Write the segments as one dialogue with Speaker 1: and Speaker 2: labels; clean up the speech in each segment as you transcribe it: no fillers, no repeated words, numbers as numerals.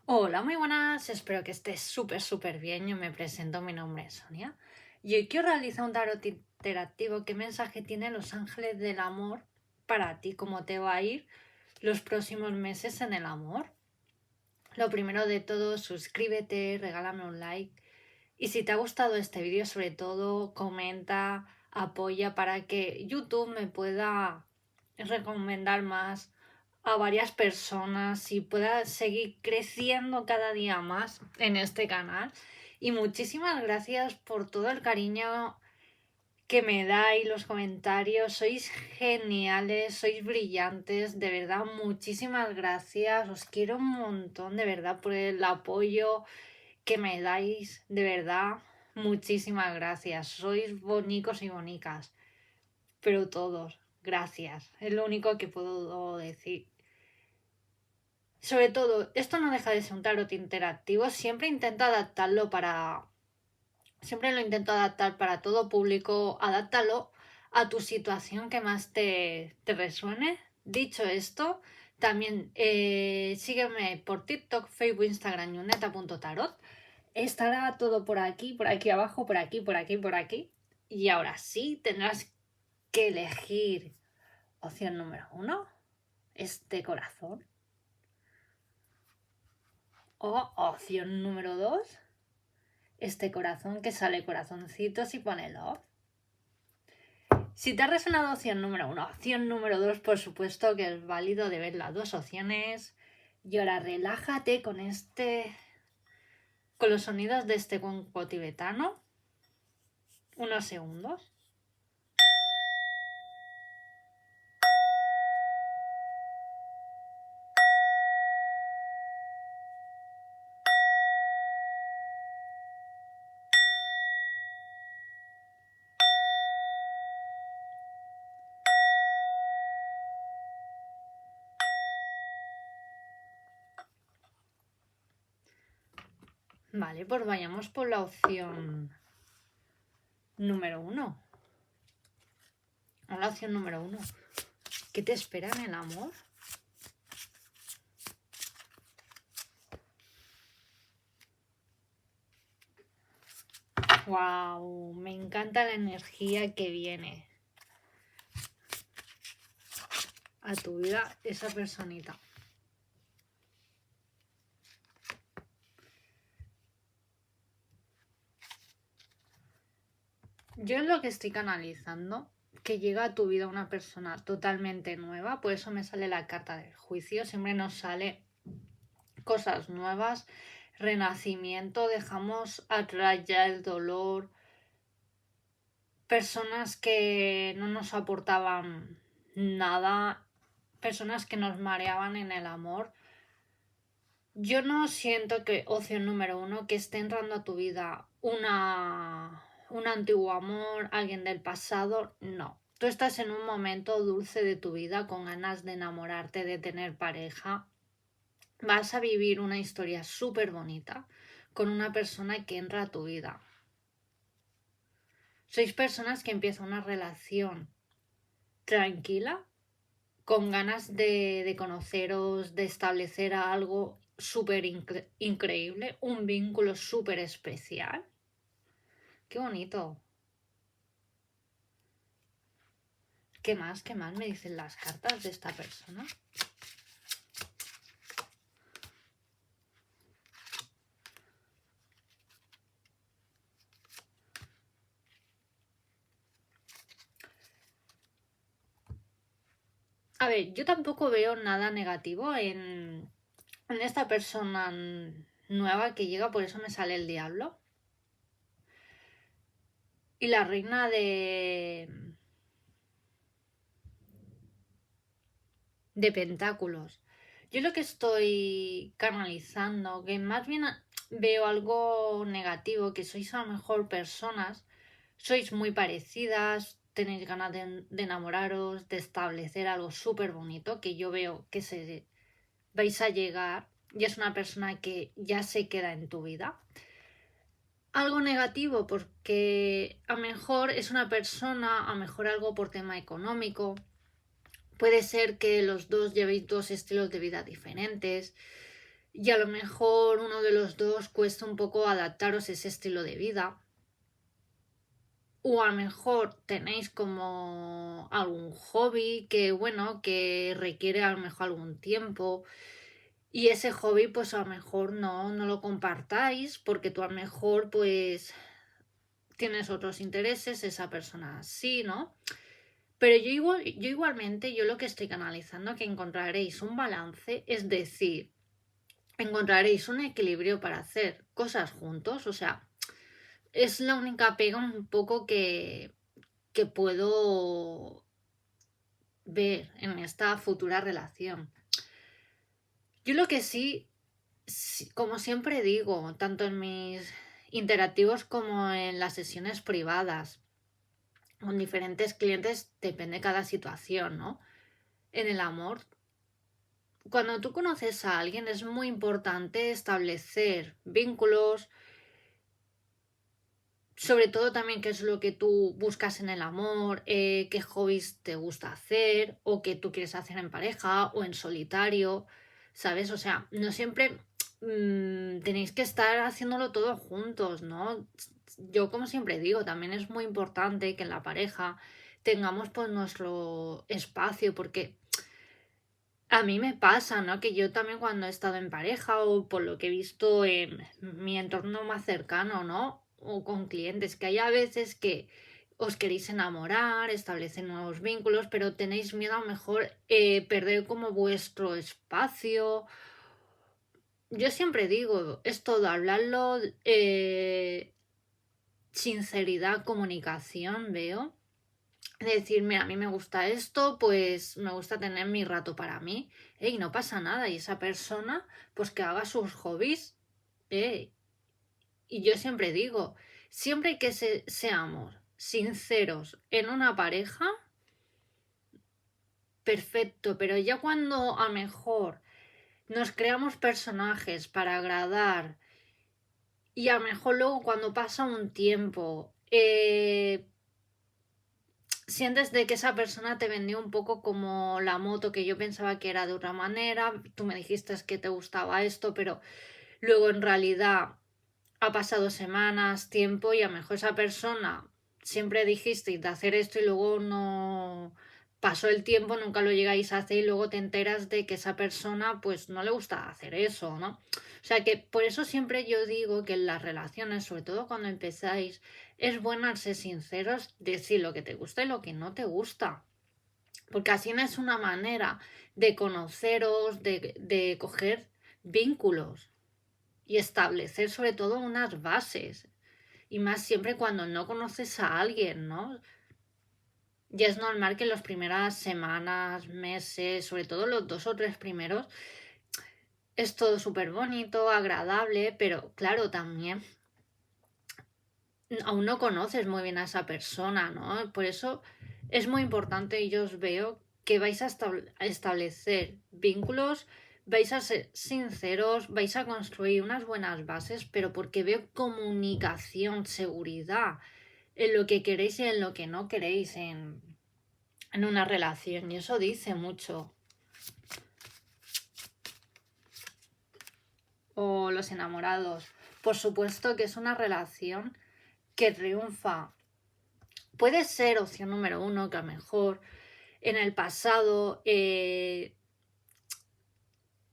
Speaker 1: Hola, muy buenas, espero que estés súper bien. Yo me presento, mi nombre es Sonia. Y hoy quiero realizar un tarot interactivo. ¿Qué mensaje tienen los ángeles del amor para ti? ¿Cómo te va a ir los próximos meses en el amor? Lo primero de todo, suscríbete, regálame un like. Y si te ha gustado este vídeo, sobre todo, comenta, apoya para que YouTube me pueda recomendar más a varias personas y pueda seguir creciendo cada día más en este canal. Y muchísimas gracias por todo el cariño que me dais, los comentarios. Sois geniales, sois brillantes, de verdad, muchísimas gracias. Os quiero un montón, de verdad, por el apoyo que me dais, de verdad, muchísimas gracias. Sois bonicos y bonicas, pero todos, gracias. Es lo único que puedo decir. Sobre todo, esto no deja de ser un tarot interactivo. Siempre lo intento adaptar para todo público. Adáptalo a tu situación que más te resuene. Dicho esto, también sígueme por TikTok, Facebook, Instagram, yuneta.tarot. Estará todo por aquí abajo, por aquí. Y ahora sí, tendrás que elegir opción número 1, este corazón. O opción número 2, este corazón que sale corazoncitos y pone love. Si te ha resonado opción número 1, opción número 2, por supuesto que es válido de ver las dos opciones. Y ahora relájate con los sonidos de este cuenco tibetano. Unos segundos. Vale, pues vayamos por la opción número 1. La opción número 1. ¿Qué te espera en el amor? ¡Wow! Me encanta la energía que viene a tu vida esa personita. Yo es lo que estoy canalizando, que llega a tu vida una persona totalmente nueva, por eso me sale la carta del juicio, siempre nos sale cosas nuevas, renacimiento, dejamos atrás ya el dolor, personas que no nos aportaban nada, personas que nos mareaban en el amor. Yo no siento que opción número 1, que esté entrando a tu vida un antiguo amor, alguien del pasado, no. Tú estás en un momento dulce de tu vida con ganas de enamorarte, de tener pareja. Vas a vivir una historia súper bonita con una persona que entra a tu vida. Sois personas que empiezan una relación tranquila, con ganas de conoceros, de establecer algo súper increíble, un vínculo súper especial. Qué bonito. ¿Qué más? ¿Qué más me dicen las cartas de esta persona? A ver, yo tampoco veo nada negativo en esta persona nueva que llega, por eso me sale el diablo. Y la reina de pentáculos. Yo lo que estoy canalizando, que más bien veo algo negativo, que sois a lo mejor personas, sois muy parecidas, tenéis ganas de enamoraros, de establecer algo súper bonito, que yo veo que vais a llegar y es una persona que ya se queda en tu vida. Algo negativo porque a lo mejor es una persona, a lo mejor algo por tema económico. Puede ser que los dos llevéis dos estilos de vida diferentes y a lo mejor uno de los dos cuesta un poco adaptaros a ese estilo de vida. O a lo mejor tenéis como algún hobby que, bueno, que requiere a lo mejor algún tiempo y ese hobby pues a lo mejor no lo compartáis porque tú a lo mejor pues tienes otros intereses, esa persona sí, ¿no? Pero yo igualmente, yo lo que estoy canalizando que encontraréis un balance, es decir, encontraréis un equilibrio para hacer cosas juntos, o sea, es la única pega un poco que puedo ver en esta futura relación. Yo lo que sí, como siempre digo, tanto en mis interactivos como en las sesiones privadas, con diferentes clientes, depende de cada situación, ¿no? En el amor, cuando tú conoces a alguien es muy importante establecer vínculos, sobre todo también qué es lo que tú buscas en el amor, qué hobbies te gusta hacer o qué tú quieres hacer en pareja o en solitario, ¿sabes? O sea, no siempre tenéis que estar haciéndolo todo juntos, ¿no? Yo como siempre digo, también es muy importante que en la pareja tengamos pues nuestro espacio porque a mí me pasa, ¿no? Que yo también cuando he estado en pareja o por lo que he visto en mi entorno más cercano, ¿no? O con clientes, que hay a veces que os queréis enamorar, establecer nuevos vínculos, pero tenéis miedo a lo mejor perder como vuestro espacio. Yo siempre digo, es todo hablarlo, sinceridad, comunicación, veo. Decir, mira, a mí me gusta esto, pues me gusta tener mi rato para mí, y no pasa nada, y esa persona, pues que haga sus hobbies, eh. Y yo siempre digo, siempre que seamos sinceros en una pareja, perfecto, pero ya cuando a lo mejor nos creamos personajes para agradar, y a lo mejor luego cuando pasa un tiempo, sientes de que esa persona te vendió un poco como la moto que yo pensaba que era de otra manera, tú me dijiste que te gustaba esto, pero luego en realidad ha pasado semanas, tiempo y a lo mejor esa persona siempre dijisteis de hacer esto y luego no pasó el tiempo, nunca lo llegáis a hacer y luego te enteras de que esa persona pues no le gusta hacer eso, ¿no? O sea que por eso siempre yo digo que en las relaciones, sobre todo cuando empezáis, es bueno ser sinceros, decir lo que te gusta y lo que no te gusta. Porque así no es una manera de conoceros, de coger vínculos y establecer sobre todo unas bases. Y más siempre cuando no conoces a alguien, ¿no? Ya es normal que en las primeras semanas, meses, sobre todo los 2 o 3 primeros, es todo súper bonito, agradable, pero claro, también aún no conoces muy bien a esa persona, ¿no? Por eso es muy importante y yo os veo que vais a establecer vínculos, vais a ser sinceros, vais a construir unas buenas bases, pero porque veo comunicación, seguridad en lo que queréis y en lo que no queréis en una relación. Y eso dice mucho. O los enamorados. Por supuesto que es una relación que triunfa. Puede ser opción número uno, que a lo mejor en el pasado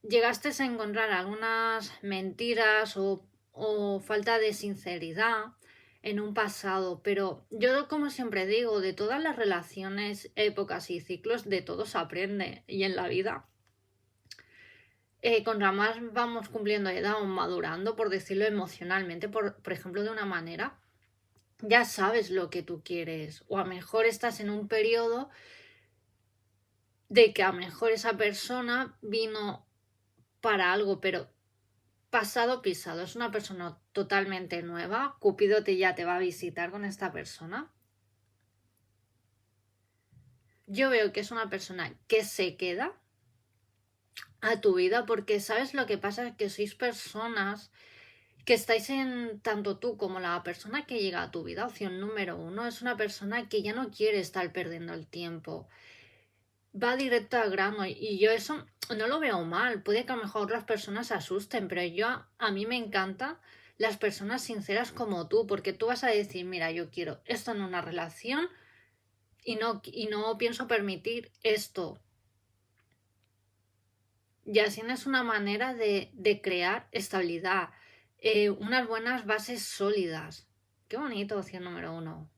Speaker 1: llegaste a encontrar algunas mentiras o falta de sinceridad en un pasado, pero yo como siempre digo, de todas las relaciones, épocas y ciclos, de todo se aprende y en la vida. Contra más vamos cumpliendo edad o madurando, por decirlo emocionalmente, por ejemplo, de una manera, ya sabes lo que tú quieres. O a lo mejor estás en un periodo de que a lo mejor esa persona vino para algo, pero pasado pisado, es una persona totalmente nueva, Cupido ya te va a visitar con esta persona. Yo veo que es una persona que se queda a tu vida porque sabes lo que pasa, que sois personas que estáis en tanto tú como la persona que llega a tu vida, opción número uno, es una persona que ya no quiere estar perdiendo el tiempo. Va directo al grano y yo eso no lo veo mal. Puede que a lo mejor otras personas se asusten, pero a mí me encantan las personas sinceras como tú, porque tú vas a decir, mira, yo quiero esto en una relación y no pienso permitir esto. Y así es una manera de crear estabilidad, unas buenas bases sólidas. Qué bonito, opción número 1.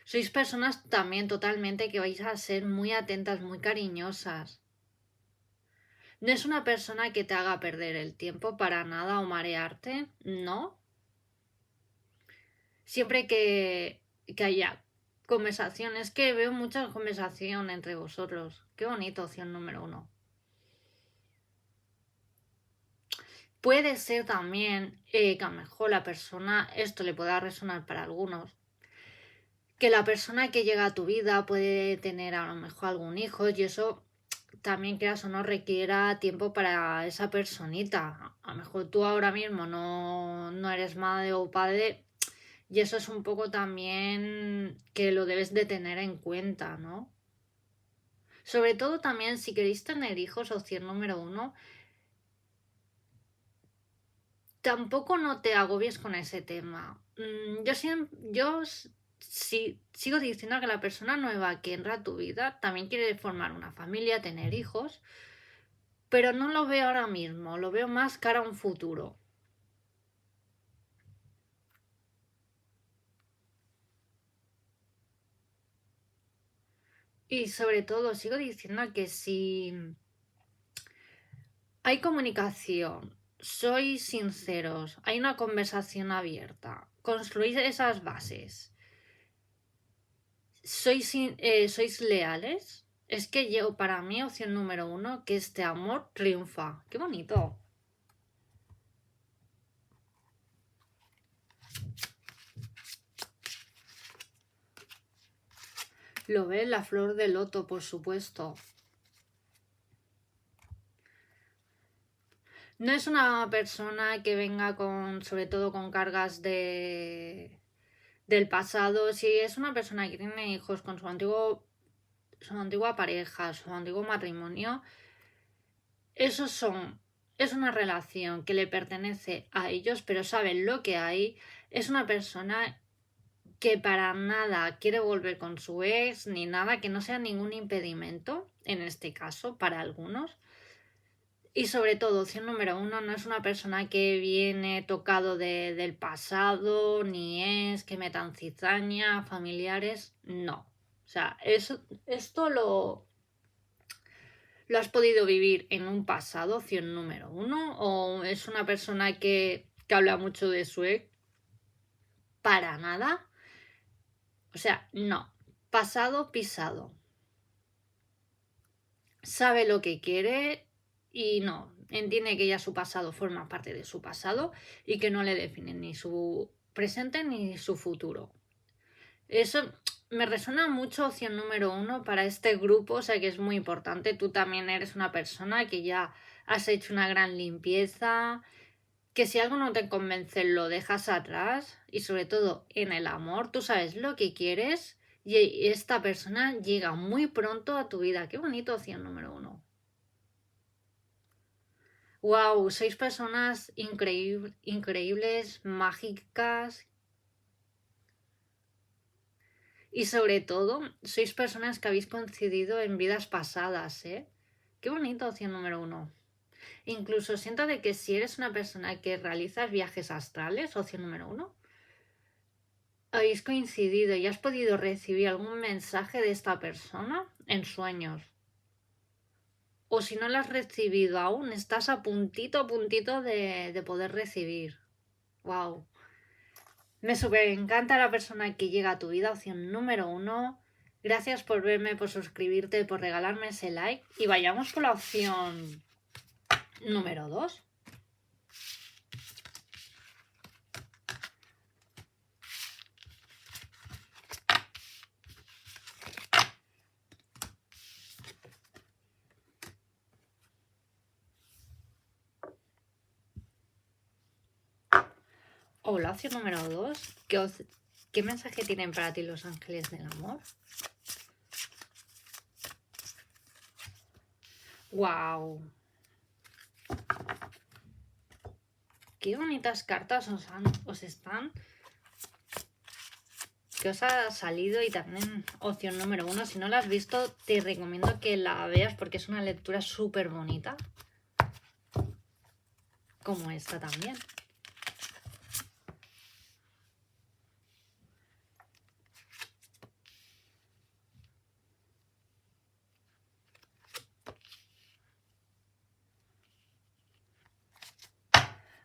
Speaker 1: Sois personas también totalmente que vais a ser muy atentas, muy cariñosas. No es una persona que te haga perder el tiempo para nada o marearte, no. Siempre que haya conversaciones, que veo mucha conversación entre vosotros. Qué bonito, opción número 1. Puede ser también que a lo mejor la persona, esto le pueda resonar para algunos, que la persona que llega a tu vida puede tener a lo mejor algún hijo y eso también, quieras o no, requiera tiempo para esa personita. A lo mejor tú ahora mismo no eres madre o padre y eso es un poco también que lo debes de tener en cuenta, ¿no? Sobre todo también si queréis tener hijos, opción número 1, tampoco no te agobies con ese tema. Yo sí, sigo diciendo que la persona nueva que entra a tu vida también quiere formar una familia, tener hijos, pero no lo veo ahora mismo, lo veo más cara a un futuro. Y sobre todo, sigo diciendo que si hay comunicación, sois sinceros, hay una conversación abierta, construís esas bases, sois leales, es que yo, para mí, opción número 1, que este amor triunfa. ¡Qué bonito! Lo ve la flor de loto, por supuesto. No es una persona que venga sobre todo con cargas del pasado. Si es una persona que tiene hijos con su antigua pareja, su antiguo matrimonio, es una relación que le pertenece a ellos, pero saben lo que hay. Es una persona que para nada quiere volver con su ex, ni nada, que no sea ningún impedimento, en este caso, para algunos. Y sobre todo, opción número 1, no es una persona que viene tocado del pasado, ni es que metan cizaña, familiares, no. O sea, esto lo has podido vivir en un pasado, opción número 1, o es una persona que habla mucho de su ex, para nada. O sea, no. Pasado, pisado. Sabe lo que quiere y no. Entiende que ya su pasado forma parte de su pasado y que no le define ni su presente ni su futuro. Eso me resuena mucho, opción número 1, para este grupo, o sea que es muy importante. Tú también eres una persona que ya has hecho una gran limpieza, que si algo no te convence lo dejas atrás y sobre todo en el amor, tú sabes lo que quieres y esta persona llega muy pronto a tu vida. Qué bonito, opción número 1. Wow, sois personas increíbles, mágicas y sobre todo sois personas que habéis coincidido en vidas pasadas, ¿eh? Qué bonito, opción número 1. Incluso siento de que si eres una persona que realizas viajes astrales, opción número 1, habéis coincidido y has podido recibir algún mensaje de esta persona en sueños. O si no lo has recibido aún, estás a puntito de poder recibir. Wow. Me súper encanta la persona que llega a tu vida, opción número 1. Gracias por verme, por suscribirte, por regalarme ese like. Y vayamos con la opción número 2. Hola, opción número 2. ¿Qué mensaje tienen para ti los ángeles del amor? ¡Wow! Qué bonitas cartas os están. Que os ha salido y también opción número 1. Si no la has visto, te recomiendo que la veas porque es una lectura súper bonita. Como esta también.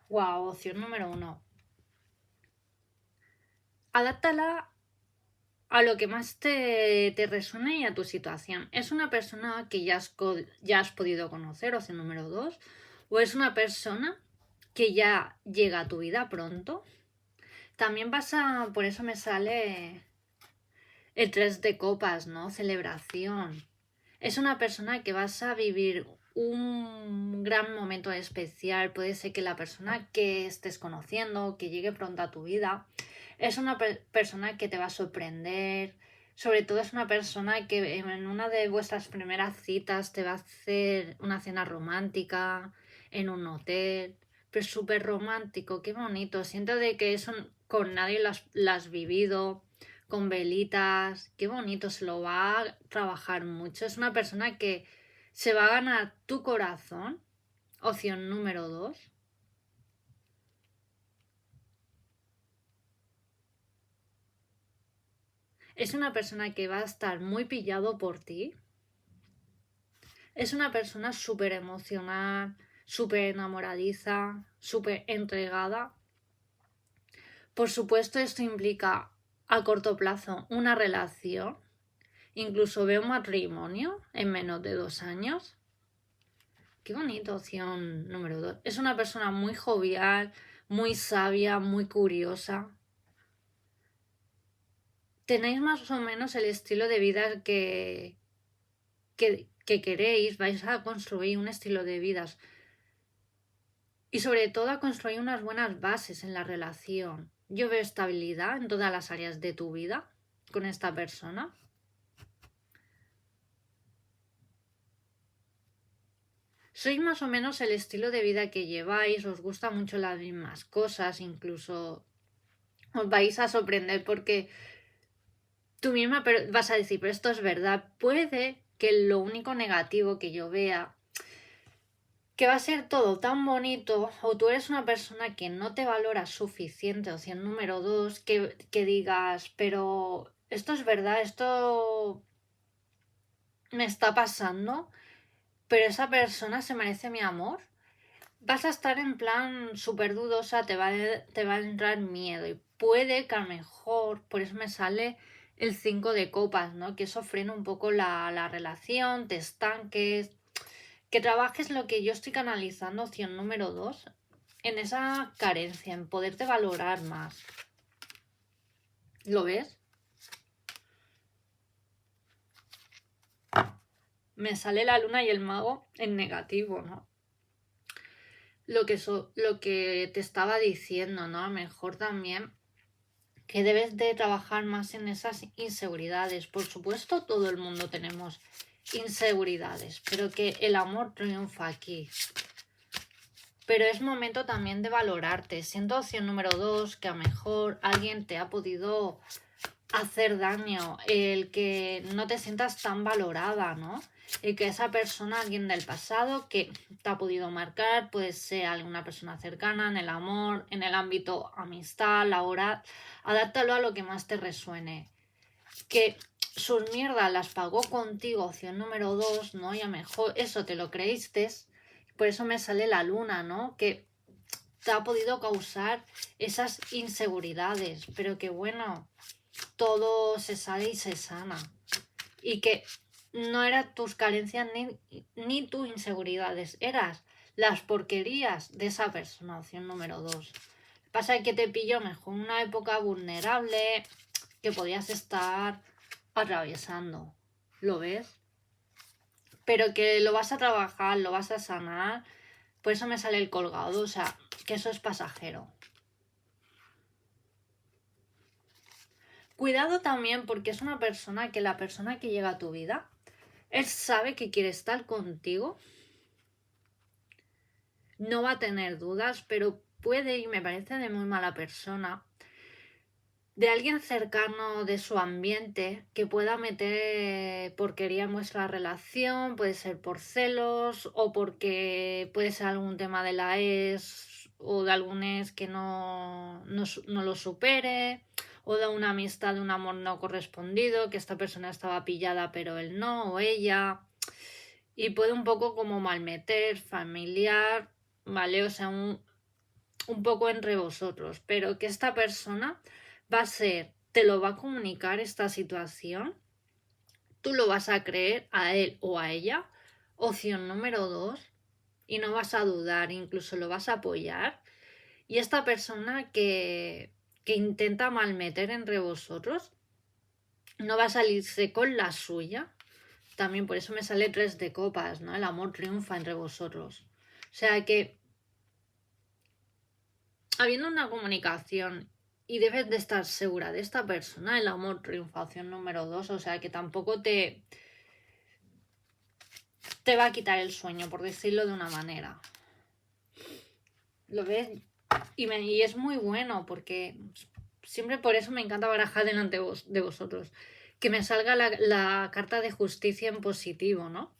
Speaker 1: Wow, opción número 1. Adáptala a lo que más te resuene y a tu situación. ¿Es una persona que ya has podido conocer, opción número 2? ¿O es una persona que ya llega a tu vida pronto? También por eso me sale el 3 de copas, ¿no? Celebración. Es una persona que vas a vivir un gran momento especial. Puede ser que la persona que estés conociendo, que llegue pronto a tu vida, es una persona que te va a sorprender. Sobre todo es una persona que en una de vuestras primeras citas te va a hacer una cena romántica en un hotel. Pero súper romántico, qué bonito. Siento de que eso con nadie lo has vivido, con velitas, qué bonito, se lo va a trabajar mucho. Es una persona que se va a ganar tu corazón, opción número 2. Es una persona que va a estar muy pillado por ti. Es una persona súper emocional, súper enamoradiza, súper entregada. Por supuesto, esto implica a corto plazo una relación. Incluso veo un matrimonio en menos de 2 años. Qué bonita opción número 2. Es una persona muy jovial, muy sabia, muy curiosa. Tenéis más o menos el estilo de vida que queréis. Vais a construir un estilo de vida. Y sobre todo a construir unas buenas bases en la relación. Yo veo estabilidad en todas las áreas de tu vida con esta persona. Sois más o menos el estilo de vida que lleváis, os gustan mucho las mismas cosas, incluso os vais a sorprender porque tú misma vas a decir, pero esto es verdad. Puede que lo único negativo que yo vea, que va a ser todo tan bonito, o tú eres una persona que no te valora suficiente, opción número 2, que digas, pero esto es verdad, esto me está pasando, pero esa persona se merece mi amor. Vas a estar en plan súper dudosa, te va a entrar miedo y puede que a lo mejor, por eso me sale el 5 de copas, ¿no? Que eso frena un poco la relación, te estanques, que trabajes lo que yo estoy canalizando, opción número 2, en esa carencia, en poderte valorar más. ¿Lo ves? Me sale la luna y el mago en negativo, ¿no? Lo que te estaba diciendo, ¿no? A lo mejor también que debes de trabajar más en esas inseguridades. Por supuesto, todo el mundo tenemos inseguridades, pero que el amor triunfa aquí. Pero es momento también de valorarte. Siendo opción número 2, que a lo mejor alguien te ha podido hacer daño, el que no te sientas tan valorada, ¿no? El que esa persona, alguien del pasado que te ha podido marcar, puede ser alguna persona cercana en el amor, en el ámbito amistad, laboral, adáptalo a lo que más te resuene. Que sus mierdas las pagó contigo, opción número 2, ¿no? Y a lo mejor eso te lo creíste, por eso me sale la luna, ¿no? Que te ha podido causar esas inseguridades, pero que bueno, todo se sabe y se sana. Y que no eran tus carencias ni tus inseguridades, eras las porquerías de esa persona, opción número 2. Pasa que te pilló mejor en una época vulnerable que podías estar atravesando. ¿Lo ves? Pero que lo vas a trabajar, lo vas a sanar. Por eso me sale el colgado, o sea, que eso es pasajero. Cuidado también porque es una persona que la persona que llega a tu vida, él sabe que quiere estar contigo, no va a tener dudas, pero puede, y me parece de muy mala persona, de alguien cercano de su ambiente que pueda meter porquería en vuestra relación, puede ser por celos o porque puede ser algún tema de la ex o de algún ex que no lo supere, o de una amistad, de un amor no correspondido, que esta persona estaba pillada pero él no o ella, y puede un poco como malmeter, familiar, ¿vale? O sea, un poco entre vosotros, pero que esta persona va a ser, te lo va a comunicar esta situación, tú lo vas a creer a él o a ella, opción número 2, y no vas a dudar, incluso lo vas a apoyar, y esta persona que intenta malmeter entre vosotros no va a salirse con la suya. También por eso me sale 3 de copas, ¿no? El amor triunfa entre vosotros. O sea que habiendo una comunicación y debes de estar segura de esta persona, el amor triunfa, opción número 2, o sea que tampoco te va a quitar el sueño, por decirlo de una manera. ¿Lo ves? Y es muy bueno porque siempre por eso me encanta barajar delante de vosotros. Que me salga la carta de justicia en positivo, ¿no?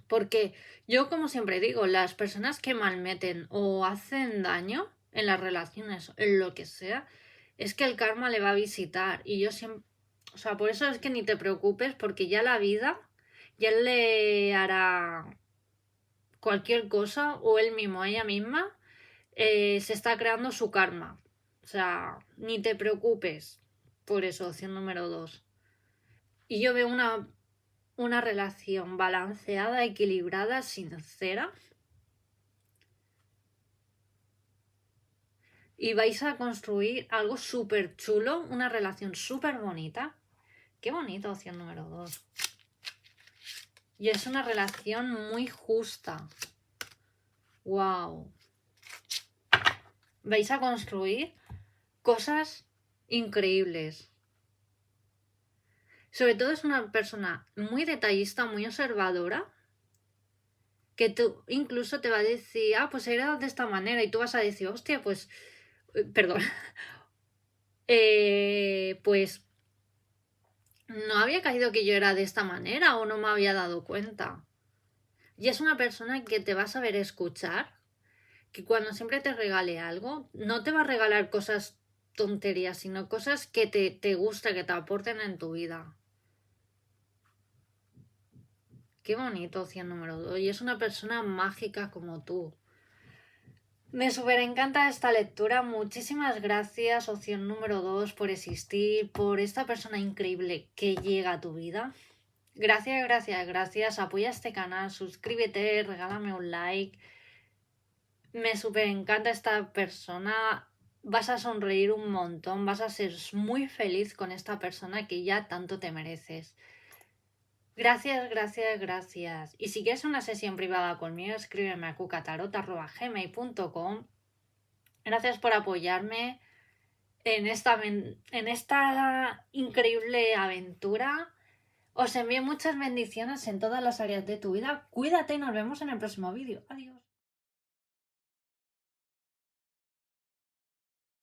Speaker 1: Porque yo, como siempre digo, las personas que malmeten o hacen daño en las relaciones, en lo que sea, es que el karma le va a visitar. Y yo siempre, o sea, por eso es que ni te preocupes, porque ya la vida ya le hará cualquier cosa, o él mismo, ella misma, se está creando su karma. O sea, ni te preocupes por eso, opción número 2. Y yo veo una relación balanceada, equilibrada, sincera. Y vais a construir algo súper chulo, una relación súper bonita. Qué bonita opción número 2. Y es una relación muy justa. ¡Wow! Vais a construir cosas increíbles. Sobre todo es una persona muy detallista, muy observadora, que tú incluso te va a decir, ah, pues era de esta manera, y tú vas a decir, hostia, pues, perdón, pues no había caído que yo era de esta manera o no me había dado cuenta. Y es una persona que te va a saber escuchar, que cuando siempre te regale algo, no te va a regalar cosas tonterías, sino cosas que te gusta, que te aporten en tu vida. Qué bonito, opción número 2. Y es una persona mágica como tú. Me súper encanta esta lectura. Muchísimas gracias, opción número 2, por existir, por esta persona increíble que llega a tu vida. Gracias, gracias, gracias. Apoya este canal, suscríbete, regálame un like. Me súper encanta esta persona. Vas a sonreír un montón, vas a ser muy feliz con esta persona que ya tanto te mereces. Gracias, gracias, gracias. Y si quieres una sesión privada conmigo, escríbeme a cucatarot@gmail.com. Gracias por apoyarme en esta increíble aventura. Os envío muchas bendiciones en todas las áreas de tu vida. Cuídate y nos vemos en el próximo vídeo. Adiós.